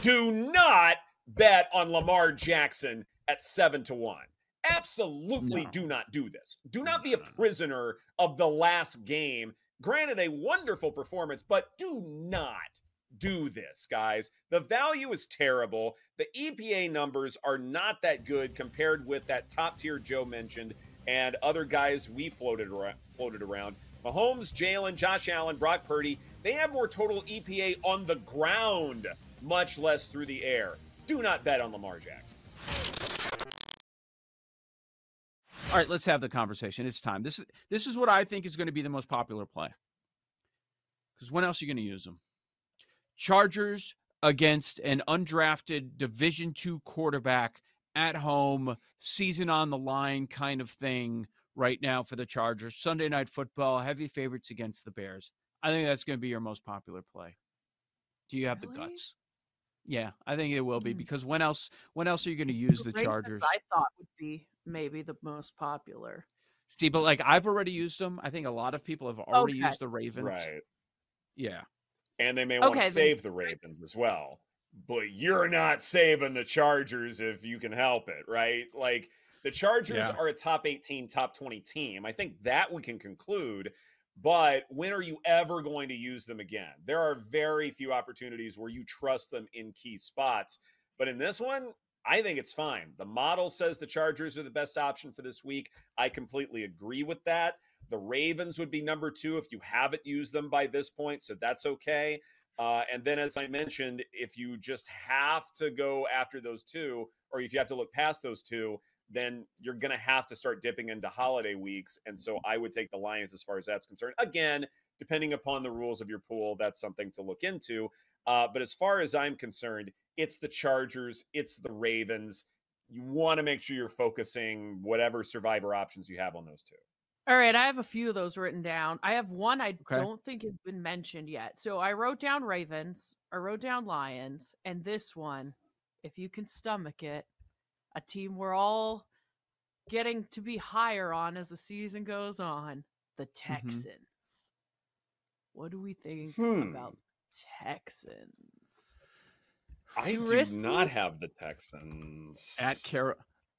Do not bet on Lamar Jackson at 7-1. Absolutely do not do this. Do not be a prisoner of the last game. Granted, a wonderful performance, but do not do this, guys. The value is terrible. The EPA numbers are not that good compared with that top tier Joe mentioned and other guys we floated around. Mahomes, Jalen, Josh Allen, Brock Purdy, they have more total EPA on the ground, much less through the air. Do not bet on Lamar Jackson. All right, let's have the conversation. It's time. This is what I think is going to be the most popular play. Because when else are you going to use them? Chargers against an undrafted Division II quarterback at home, season on the line kind of thing right now for the Chargers. Sunday Night Football, heavy favorites against the Bears. I think that's going to be your most popular play. Do you have the guts? Yeah, I think it will be, because when else are you going to use the Chargers? I thought would be maybe the most popular. Steve, but like I've already used them. I think a lot of people have already used the Ravens. Right. Yeah. And they may want to save the Ravens as well. But you're not saving the Chargers if you can help it, right? Like, the Chargers are a top 18, top 20 team. I think that we can conclude. But when are you ever going to use them again? There are very few opportunities where you trust them in key spots. But in this one, I think it's fine. The model says the Chargers are the best option for this week. I completely agree with that. The Ravens would be number 2 if you haven't used them by this point, so that's okay. And then, as I mentioned, if you just have to go after those two, or if you have to look past those two, then you're going to have to start dipping into holiday weeks. And so I would take the Lions as far as that's concerned. Again, depending upon the rules of your pool, that's something to look into. But as far as I'm concerned, it's the Chargers, it's the Ravens. You want to make sure you're focusing whatever survivor options you have on those two. All right, I have a few of those written down. I have one I don't think has been mentioned yet. So I wrote down Ravens, I wrote down Lions, and this one, if you can stomach it, a team we're all getting to be higher on as the season goes on, the Texans. What do we think about Texans? I do not have the Texans at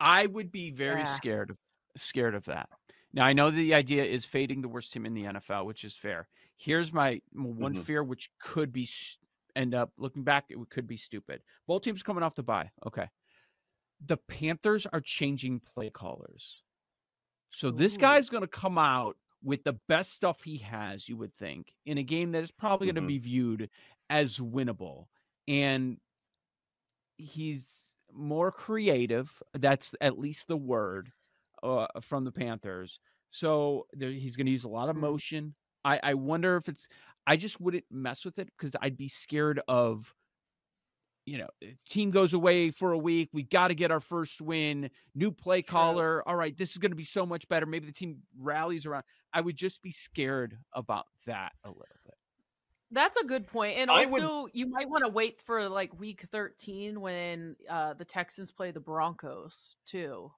I would be very scared of that. Now, I know the idea is fading the worst team in the NFL, which is fair. Here's my one fear, which could be end up looking back, it could be stupid. Both teams coming off the bye. Okay. The Panthers are changing play callers. So this guy's going to come out with the best stuff he has, you would think, in a game that is probably going to be viewed as winnable. And he's more creative. That's at least the word from the Panthers. So he's going to use a lot of motion. I wonder if I just wouldn't mess with it because I'd be scared of, team goes away for a week. We got to get our first win. New play caller. All right, this is going to be so much better. Maybe the team rallies around. I would just be scared about that a little bit. That's a good point. And also, you might want to wait for like week 13 when the Texans play the Broncos too.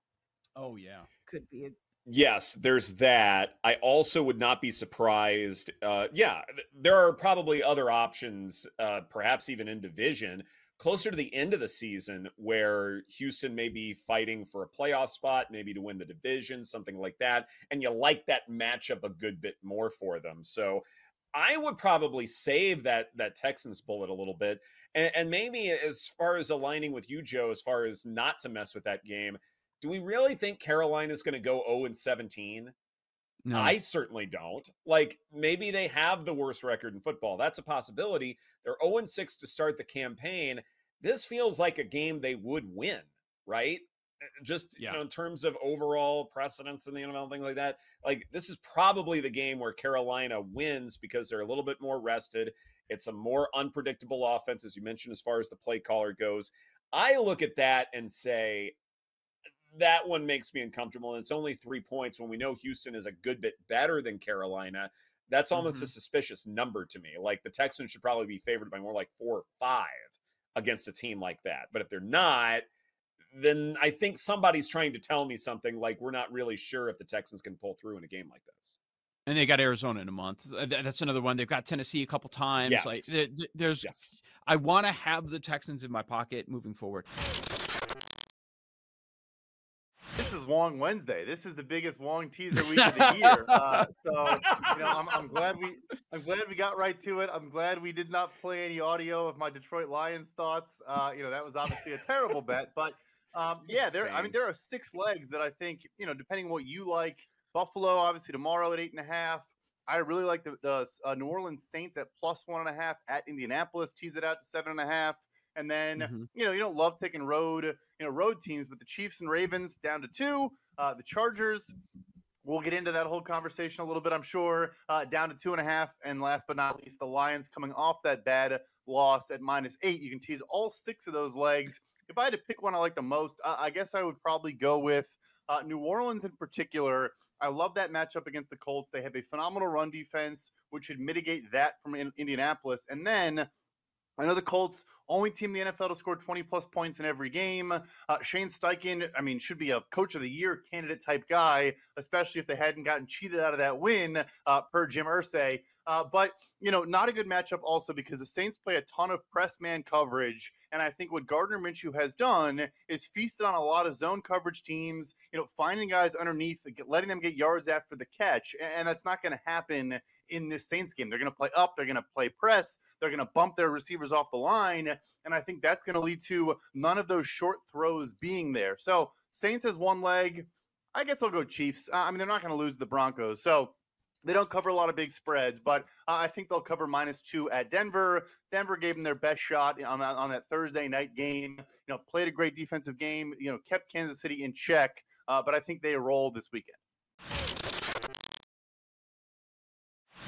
Oh, yeah. Could be. Yes, there's that. I also would not be surprised. There are probably other options, perhaps even in division, closer to the end of the season where Houston may be fighting for a playoff spot, maybe to win the division, something like that. And you like that matchup a good bit more for them. So I would probably save that Texans bullet a little bit. And maybe as far as aligning with you, Joe, as far as not to mess with that game, do we really think Carolina is going to go 0-17? No. I certainly don't. Like, maybe they have the worst record in football. That's a possibility. They're 0-6 to start the campaign. This feels like a game they would win, right? Just, in terms of overall precedence in the NFL and things like that. Like, this is probably the game where Carolina wins because they're a little bit more rested. It's a more unpredictable offense, as you mentioned, as far as the play caller goes. I look at that and say, that one makes me uncomfortable. And it's only 3 points when we know Houston is a good bit better than Carolina. That's almost a suspicious number to me. Like, the Texans should probably be favored by more like 4 or 5 against a team like that. But if they're not, then I think somebody's trying to tell me something like we're not really sure if the Texans can pull through in a game like this. And they got Arizona in a month. That's another one. They've got Tennessee a couple times. Yes. Like there's, I want to have the Texans in my pocket moving forward. This is Wong Wednesday. This is the biggest Wong teaser week of the year. So I'm glad we got right to it. I'm glad we did not play any audio of my Detroit Lions thoughts. That was obviously a terrible bet, but there are 6 legs that I think, depending on what you like. Buffalo obviously tomorrow at 8.5. I really like the New Orleans Saints at +1.5 at Indianapolis. Tease it out to 7.5. And then, you don't love picking road teams, but the Chiefs and Ravens down to 2. The Chargers, we'll get into that whole conversation a little bit, I'm sure, down to 2.5. And last but not least, the Lions coming off that bad loss at -8. You can tease all 6 of those legs. If I had to pick one I like the most, I guess I would probably go with New Orleans in particular. I love that matchup against the Colts. They have a phenomenal run defense, which should mitigate that from Indianapolis. And then I know the Colts, only team in the NFL to score 20-plus points in every game. Shane Steichen, should be a Coach of the Year candidate type guy, especially if they hadn't gotten cheated out of that win per Jim Irsay. But not a good matchup also because the Saints play a ton of press man coverage. And I think what Gardner Minshew has done is feasted on a lot of zone coverage teams, finding guys underneath, letting them get yards after the catch. And that's not going to happen in this Saints game. They're going to play up. They're going to play press. They're going to bump their receivers off the line. And I think that's going to lead to none of those short throws being there. So Saints has 1 leg. I guess I'll go Chiefs. They're not going to lose the Broncos. So they don't cover a lot of big spreads, but I think they'll cover -2 at Denver. Denver gave them their best shot on that Thursday night game. Played a great defensive game. Kept Kansas City in check. But I think they roll this weekend.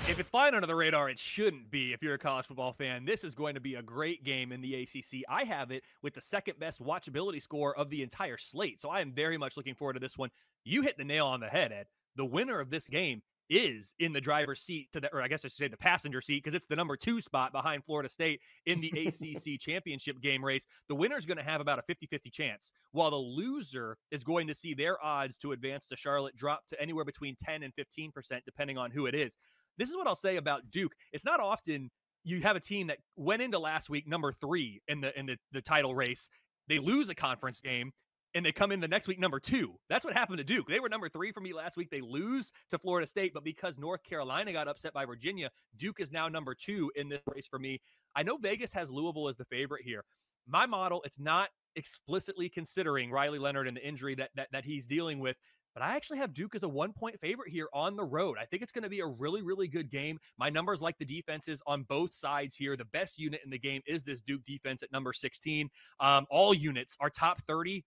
If it's flying under the radar, it shouldn't be if you're a college football fan. This is going to be a great game in the ACC. I have it with the 2nd best watchability score of the entire slate, so I am very much looking forward to this one. You hit the nail on the head, Ed. The winner of this game is in the driver's seat or I guess I should say the passenger seat, because it's the number 2 spot behind Florida State in the ACC championship game race. The winner's going to have about a 50-50 chance, while the loser is going to see their odds to advance to Charlotte drop to anywhere between 10 and 15%, depending on who it is. This is what I'll say about Duke. It's not often you have a team that went into last week number 3 in the title race. They lose a conference game, and they come in the next week number 2. That's what happened to Duke. They were number 3 for me last week. They lose to Florida State, but because North Carolina got upset by Virginia, Duke is now number 2 in this race for me. I know Vegas has Louisville as the favorite here. My model, it's not explicitly considering Riley Leonard and the injury that he's dealing with, but I actually have Duke as a 1-point favorite here on the road. I think it's going to be a really, really good game. My numbers like the defenses on both sides here. The best unit in the game is this Duke defense at number 16. All units are top 30.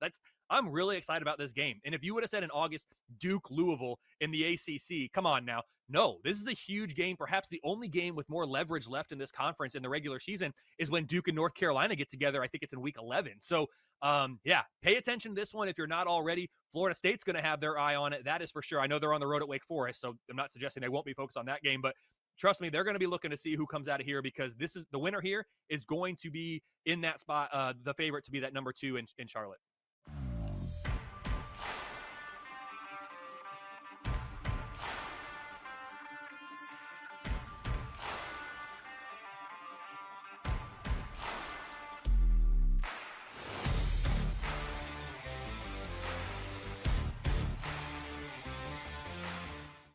I'm really excited about this game. And if you would have said in August, Duke, Louisville in the ACC, come on now. No, this is a huge game. Perhaps the only game with more leverage left in this conference in the regular season is when Duke and North Carolina get together. I think it's in week 11. So, pay attention to this one if you're not already. Florida State's going to have their eye on it. That is for sure. I know they're on the road at Wake Forest, so I'm not suggesting they won't be focused on that game, but trust me, they're going to be looking to see who comes out of here, because this is the winner here is going to be in that spot, the favorite to be that number 2 in Charlotte.